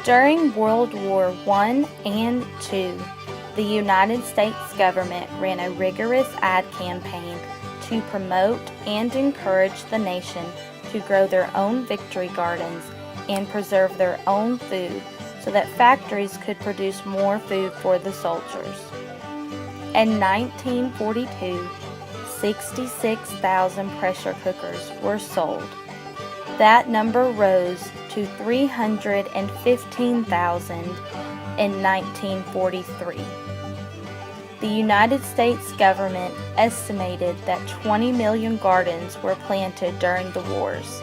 During World War I and II, the United States government ran a rigorous ad campaign to promote and encourage the nation to grow their own victory gardens and preserve their own food so that factories could produce more food for the soldiers. In 1942, 66,000 pressure cookers were sold. That number rose to 315,000 in 1943. The United States government estimated that 20 million gardens were planted during the wars.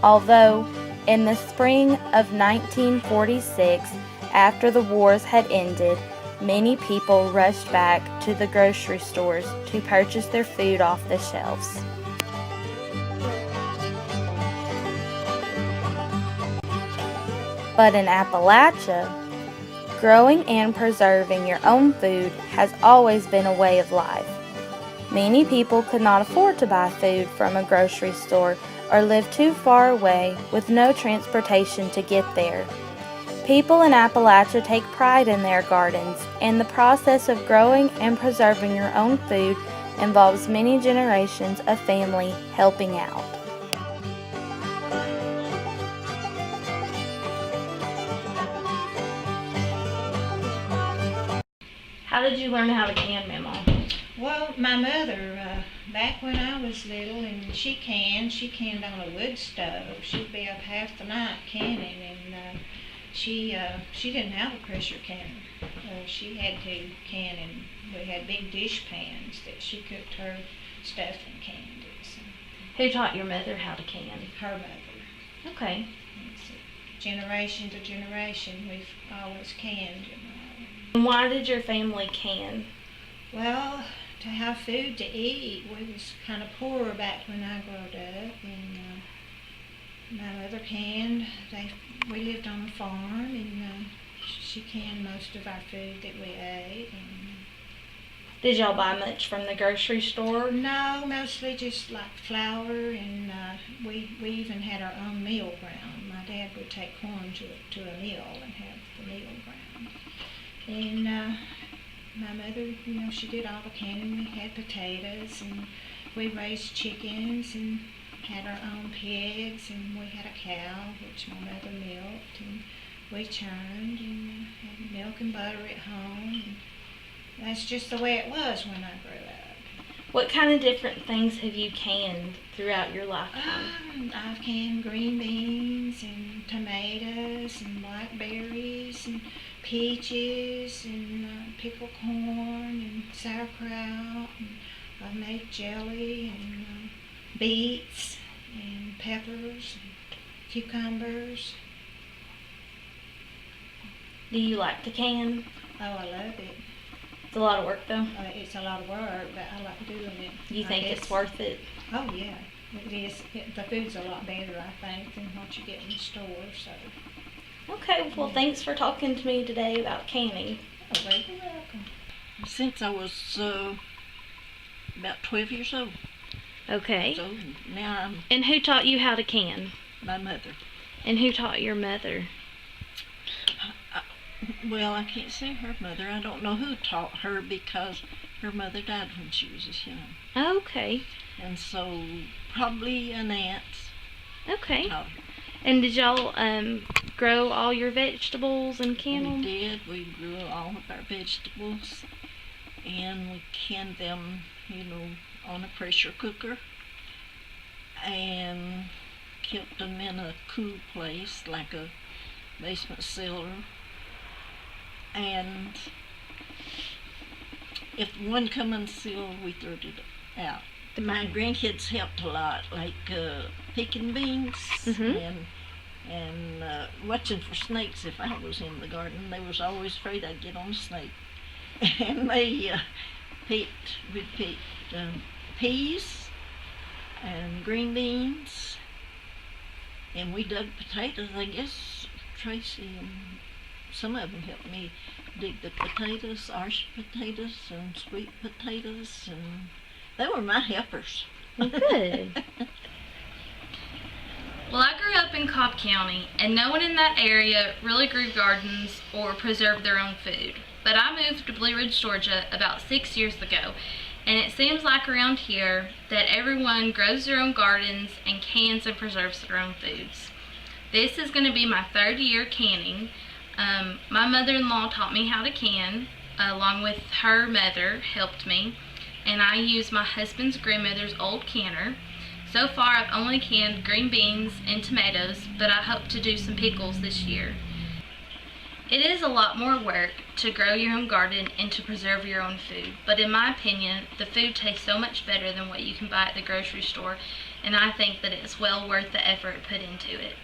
Although, in the spring of 1946, after the wars had ended, many people rushed back to the grocery stores to purchase their food off the shelves. But in Appalachia, growing and preserving your own food has always been a way of life. Many people could not afford to buy food from a grocery store or live too far away with no transportation to get there. People in Appalachia take pride in their gardens, and the process of growing and preserving your own food involves many generations of family helping out. How did you learn how to can, Mama? Well, my mother, back when I was little, and she canned on a wood stove. She'd be up half the night canning, and she didn't have a pressure canner. She had to can, and we had big dish pans that she cooked her stuff and canned it. So. Who taught your mother how to can? Her mother. Okay. Generation to generation, we've always canned. Why did your family can? Well, to have food to eat. We was kind of poor back when I growed up, and my mother canned. We lived on a farm, and she canned most of our food that we ate. Did y'all buy much from the grocery store? No, mostly just like flour, and we even had our own meal ground. My dad would take corn to a mill and have the meal ground. And my mother, she did all the canning. We had potatoes, and we raised chickens and had our own pigs, and we had a cow, which my mother milked, and we churned and had milk and butter at home. And that's just the way it was when I grew up. What kind of different things have you canned throughout your lifetime? I've canned green beans and tomatoes and blackberries and peaches and pickled corn and sauerkraut. And I've made jelly and beets and peppers and cucumbers. Do you like to can? Oh, I love it. It's a lot of work, though. It's a lot of work, but I like doing it. You think it's worth it? Oh, yeah. It is. The food's a lot better, I think, than what you get in the store. So. Okay, well, thanks for talking to me today about canning. Oh, well, you're welcome. Since I was about 12 years old. Okay. So now And who taught you how to can? My mother. And who taught your mother? Well, I can't say her mother. I don't know who taught her because her mother died when she was young. Okay. And so probably an aunt Okay. taught her. And did y'all grow all your vegetables and can them? We did. We grew all of our vegetables, and we canned them, on a pressure cooker, and kept them in a cool place like a basement cellar. And if one come unsealed, we threw it out. My grandkids helped a lot, like picking beans and watching for snakes. If I was in the garden, they was always afraid I'd get on a snake. And they picked peas and green beans, and we dug potatoes. I guess Tracy and some of them helped me dig the potatoes, Irish potatoes and sweet potatoes, and they were my helpers. Good. Well, I grew up in Cobb County, and no one in that area really grew gardens or preserved their own food. But I moved to Blue Ridge, Georgia about 6 years ago, and it seems like around here that everyone grows their own gardens and cans and preserves their own foods. This is going to be my 3rd year canning. My mother-in-law taught me how to can, along with her mother helped me, and I used my husband's grandmother's old canner. So far I've only canned green beans and tomatoes, but I hope to do some pickles this year. It is a lot more work to grow your own garden and to preserve your own food, but in my opinion, the food tastes so much better than what you can buy at the grocery store, and I think that it's well worth the effort put into it.